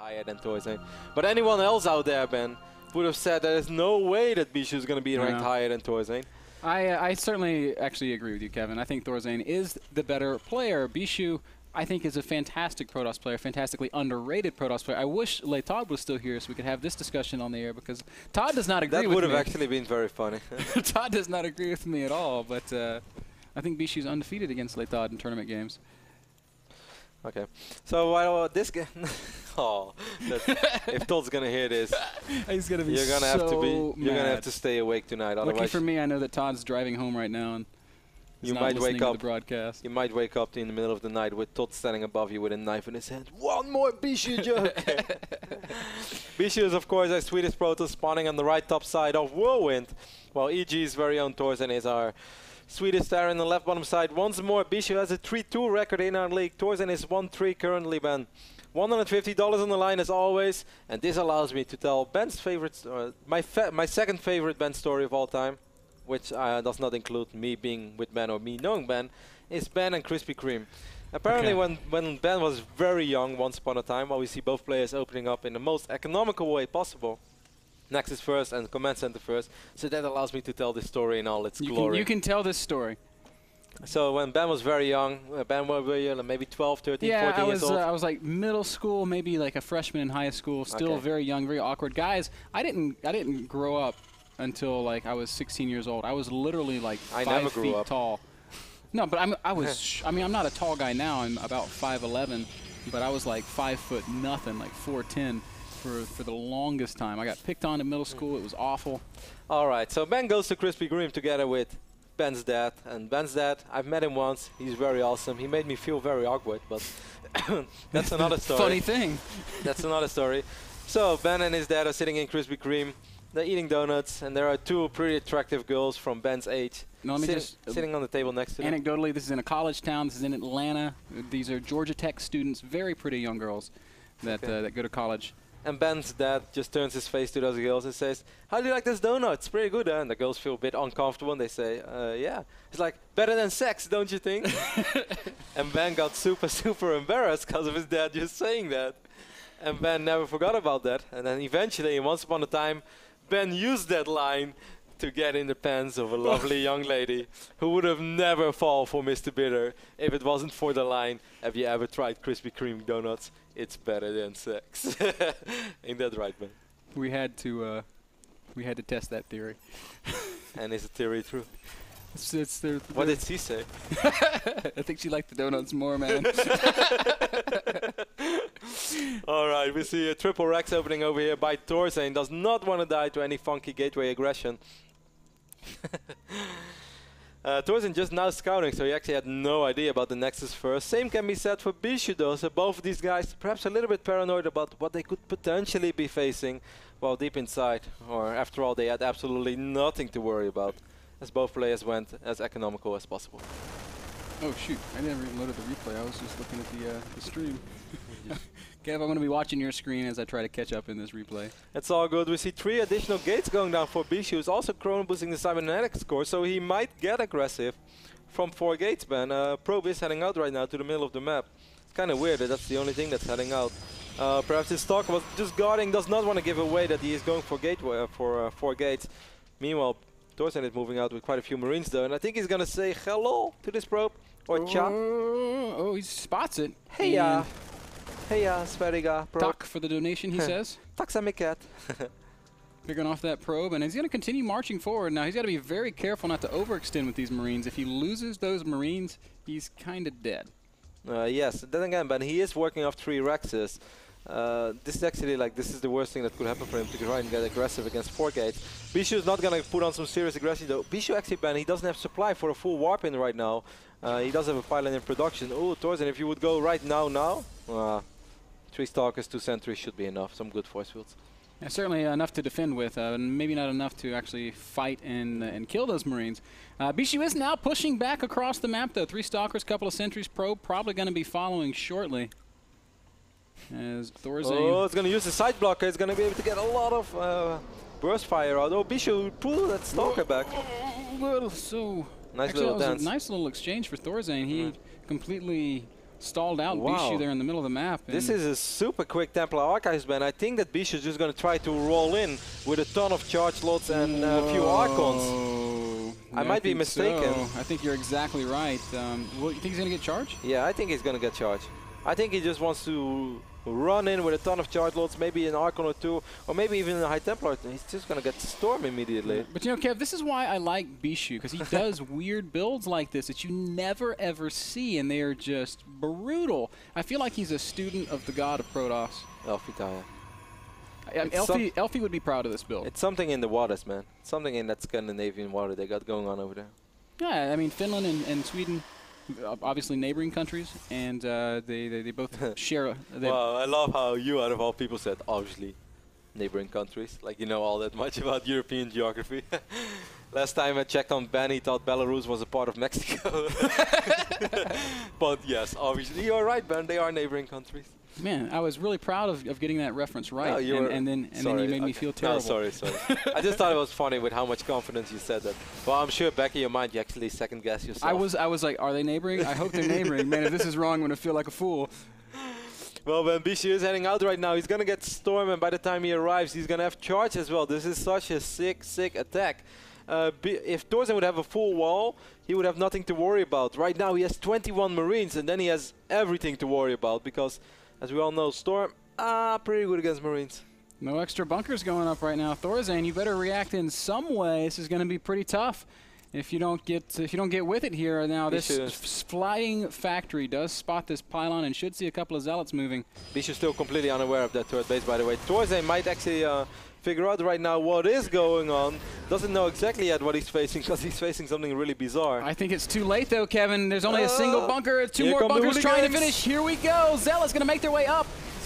higher than ThorZaIN. But anyone else out there, Ben, would have said there's no way that Bischu is going to be ranked higher than ThorZaIN. I certainly actually agree with you, Kevin. I think ThorZaIN is the better player. Bischu, I think, is a fantastic Protoss player, fantastically underrated Protoss player. I wish Todd was still here so we could have this discussion on the air, because Todd does not agree with me. That would have actually been very funny. Todd does not agree with me at all, but I think Bischu's undefeated against Todd in tournament games. Okay, so while this game, if Todd's gonna hear this, he's gonna be you're gonna have to stay awake tonight. Lucky Otherwise, for me, I know that Todd's driving home right now and you might wake up. The broadcast. You might wake up in the middle of the night with Todd standing above you with a knife in his hand. One more Bischu joke. Bischu is of course a Swedish Protoss spawning on the right top side of Whirlwind, while EG's very own ThorZaIN is our Swedish star in the left bottom side. Once more, Bischu has a 3-2 record in our league. ThorZaIN is 1-3 currently, Ben. $150 on the line as always, and this allows me to tell Ben's favorite, my second favorite Ben story of all time, which does not include me being with Ben or me knowing Ben, is Ben and Krispy Kreme. Apparently when Ben was very young once upon a time, while we see both players opening up in the most economical way possible, Nexus first and Command Center first, so that allows me to tell this story in all its glory. You can tell this story. So when Ben was very young, Ben was maybe 12, 13, 14 years old. I was like middle school, maybe like a freshman in high school, still very young, very awkward. Guys, I didn't grow up until like I was 16 years old. I was literally like 5 feet tall. No, but I mean, I'm not a tall guy now. I'm about 5'11", but I was like 5 foot nothing, like 4'10". For the longest time. I got picked on in middle school. It was awful. All right, so Ben goes to Krispy Kreme together with Ben's dad. And Ben's dad, I've met him once. He's very awesome. He made me feel very awkward, but that's another story. Funny thing. That's another story. So Ben and his dad are sitting in Krispy Kreme. They're eating donuts, and there are two pretty attractive girls from Ben's age sitting on the table next to them. Anecdotally, this is in a college town. This is in Atlanta. These are Georgia Tech students, very pretty young girls that go to college. And Ben's dad just turns his face to those girls and says, "How do you like this donut? It's pretty good." And the girls feel a bit uncomfortable and they say, "Yeah." It's like, "Better than sex, don't you think?" And Ben got super embarrassed because of his dad just saying that. And Ben never forgot about that. And then eventually, once upon a time, Ben used that line to get in the pants of a lovely young lady who would have never fall for Mr. Bitter if it wasn't for the line, "Have you ever tried Krispy Kreme donuts? It's better than sex." Ain't that right, man? We had to test that theory. And is the theory true? What did she say? I think she liked the donuts more, man. All right, we see a triple Rex opening over here by ThorZaIN. Does not want to die to any funky gateway aggression. ThorZaIN just now scouting, so he actually had no idea about the Nexus first. Same can be said for Bischu though, so both of these guys perhaps a little bit paranoid about what they could potentially be facing while deep inside. Or after all, they had absolutely nothing to worry about, as both players went as economical as possible. Oh shoot, I never even loaded the replay. I was just looking at the stream. Kev, I'm going to be watching your screen as I try to catch up in this replay. It's all good. We see 3 additional gates going down for Bischu, who's also chrono boosting the cybernetics score, so he might get aggressive from 4 gates, Ben. Probe is heading out right now to the middle of the map. It's kind of weird that that's the only thing that's heading out. Perhaps his stock was just guarding, does not want to give away that he is going for gateway for 4 gates. Meanwhile, ThorZaIN is moving out with quite a few Marines though, and I think he's going to say hello to this probe, or cha. Oh, he spots it. Hey, Heja, Sveriga, probe. Tak for the donation, he says. Tack så mycket. Picking off that probe, and he's going to continue marching forward. Now, he's got to be very careful not to overextend with these Marines. If he loses those Marines, he's kind of dead. Yes, then again, but he is working off 3 Rexes. This is actually this is the worst thing that could happen for him, to try and get aggressive against 4 gates. Bischu is not going to put on some serious aggression though. Bischu actually, Ben, he doesn't have supply for a full warp in right now. He does have a pylon in production. Oh, ThorZaIN, if you would go right now, 3 Stalkers, 2 Sentries should be enough. Some good force fields. Yeah, certainly enough to defend with, maybe not enough to actually fight and kill those Marines. Bischu is now pushing back across the map though. 3 Stalkers, couple of Sentries, probe probably going to be following shortly. As ThorZaIN. Oh, it's going to use the side blocker. It's going to be able to get a lot of burst fire out. Oh, Bischu pull that Stalker back. So nice little dance. A nice little exchange for ThorZaIN. He completely stalled out Bischu there in the middle of the map. This is a super quick Templar Archives ban. I think that Bischu is just going to try to roll in with a ton of charge lots and a few Archons. I might be mistaken. So. I think you're exactly right. You think he's going to get charged? Yeah, I think he's going to get charged. I think he just wants to run in with a ton of charge loads, maybe an Archon or two, or maybe even a High Templar. He's just going to get Storm immediately. Yeah. But you know, Kev, this is why I like Bischu, because he does weird builds like this that you never ever see, and they are just brutal. I feel like he's a student of the god of Protoss. Elfie. Elfie would be proud of this build. It's something in the waters, man. Something in that Scandinavian water they got going on over there. Yeah, I mean, Finland and Sweden, obviously neighboring countries, and they both share. Well, I love how you, out of all people, said obviously neighboring countries. Like you know all that much about European geography. Last time I checked on Ben, he thought Belarus was a part of Mexico. But yes, obviously you're right, Ben. They are neighboring countries. Man, I was really proud of getting that reference right, no, and then you made me feel terrible. No, sorry. I just thought it was funny with how much confidence you said that. Well, I'm sure back in your mind you actually second guess yourself. I was like, are they neighboring? I hope they're neighboring. Man, if this is wrong, I'm gonna feel like a fool. Well, when Bischu is heading out right now, he's gonna get Storm, and by the time he arrives, he's gonna have charge as well. This is such a sick attack. If ThorZaIN would have a full wall, he would have nothing to worry about. Right now, he has 21 Marines, and then he has everything to worry about because, as we all know, Storm, pretty good against Marines. No extra bunkers going up right now. ThorZaIN, you better react in some way. This is going to be pretty tough if you don't get with it here. Now this flying factory does spot this pylon and should see a couple of zealots moving. Bischu still completely unaware of that turret base, by the way. ThorZaIN might actually figure out right now what is going on. Doesn't know exactly yet what he's facing because he's facing something really bizarre. I think it's too late though, Kevin. There's only a single bunker. Two more bunkers trying to finish. Here we go. Zealot's going to make their way up.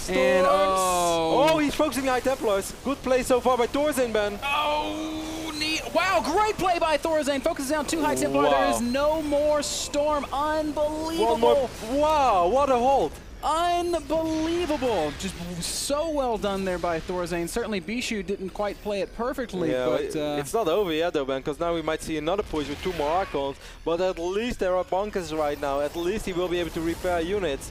And oh, he's focusing High Templars. Good play so far by ThorZaIN, Ben. Oh, neat. Wow, great play by ThorZaIN. Focuses down 2 High Templars. Wow. There is no more Storm. Unbelievable. One more. Wow, what a hold. Unbelievable. Just so well done there by ThorZaIN. Certainly Bischu didn't quite play it perfectly. Yeah, but it's not over yet though, Ben, because now we might see another push with 2 more Archons. But at least there are bunkers right now. At least he will be able to repair units.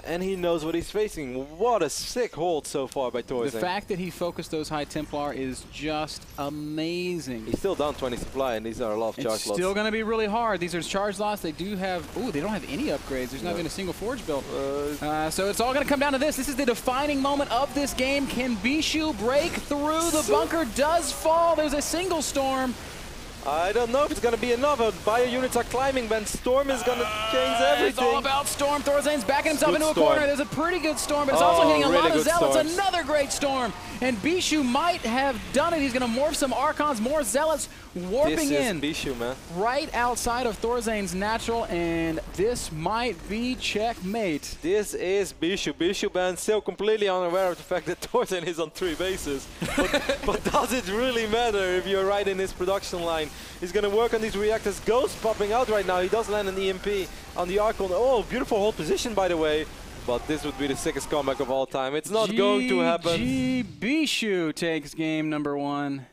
And he knows what he's facing. What a sick hold so far by ThorZaIN. The fact that he focused those High Templar is just amazing. He's still down 20 supply, and these are a lot of charge lots. It's still going to be really hard. These are charge lots. They do have... Ooh, they don't have any upgrades. There's not even a single forge built. So it's all going to come down to this. This is the defining moment of this game. Can Bischu break through? The bunker does fall. There's a single Storm. I don't know if it's going to be enough. Bio units are climbing, Ben. Storm is going to change everything. It's all about Storm. ThorZaIN's backing himself into a corner. There's a pretty good Storm, but it's also hitting a lot of Zealots. Another great Storm. And Bischu might have done it. He's going to morph some Archons, more Zealots warping in. This is Bischu, man. Right outside of ThorZaIN's natural, and this might be checkmate. This is Bischu. Bischu, Ben, still completely unaware of the fact that ThorZaIN is on 3 bases. but does it really matter if you're right in his production line? He's going to work on these reactors. Ghost popping out right now. He does land an EMP on the Archon. Oh, beautiful hold position, by the way. But this would be the sickest comeback of all time. It's not going to happen. Bischu takes game number 1.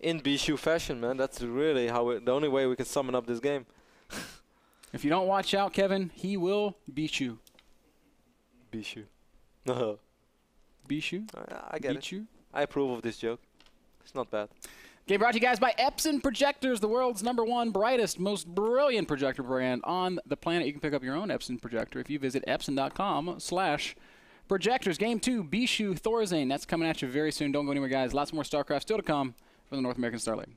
In Bischu fashion, man. That's really the only way we can summon up this game. If you don't watch out, Kevin, he will beat you. Bischu. No. Bischu? I get it. I approve of this joke. It's not bad. Game brought to you guys by Epson Projectors, the world's #1 brightest, most brilliant projector brand on the planet. You can pick up your own Epson projector if you visit epson.com/projectors. Game 2, Bischu ThorZaIN. That's coming at you very soon. Don't go anywhere, guys. Lots more StarCraft still to come from the North American Star League.